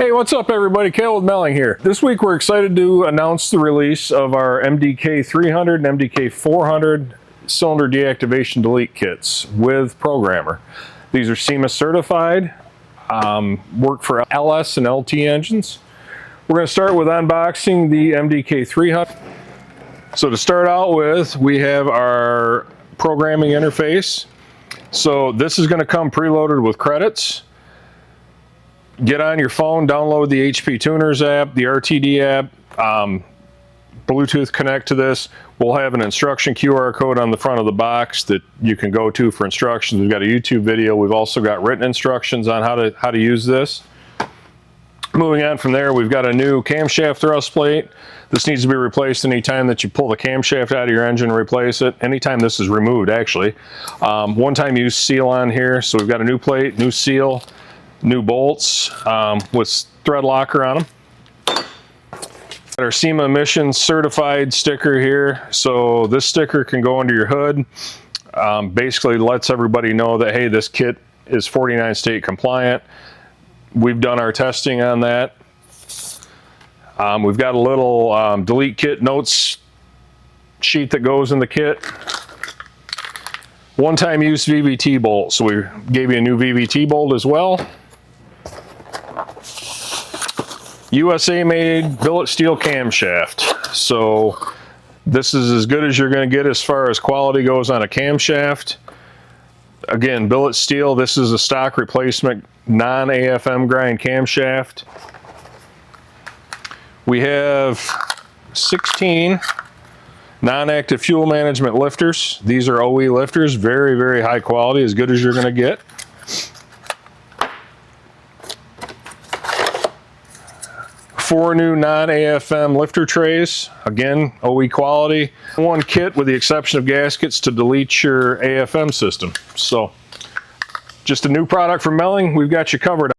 Hey, what's up everybody? Cal with Melling here. This week we're excited to announce the release of our MDK 300 and MDK 400 cylinder deactivation delete kits with programmer. These are SEMA certified, work for LS and LT engines. We're going to start with unboxing the MDK 300. So to start out with, we have our programming interface. So this is going to come preloaded with credits. Get on your phone, download the HP Tuners app, the RTD app, Bluetooth connect to this. We'll have an instruction QR code on the front of the box that you can go to for instructions. We've got a YouTube video. We've also got written instructions on how to use this. Moving on from there, we've got a new camshaft thrust plate. This needs to be replaced anytime that you pull the camshaft out of your engine and replace it. Anytime this is removed, actually. One-time use seal on here. So we've got a new plate, new seal, new bolts with thread locker on them. Got our SEMA emissions certified sticker here. So this sticker can go under your hood. Basically lets everybody know that, hey, this kit is 49 state compliant. We've done our testing on that. We've got a little delete kit notes sheet that goes in the kit. One-time use VVT bolt. So we gave you a new VVT bolt as well. USA made billet steel camshaft. So this is as good as you're going to get as far as quality goes on a camshaft. Again, billet steel. This is a stock replacement non-AFM grind camshaft. We have 16 non-active fuel management lifters. These are OE lifters, very, very high quality, as good as you're going to get. Four new non-AFM lifter trays, again, OE quality. One kit with the exception of gaskets to delete your AFM system. So, just a new product from Melling. We've got you covered.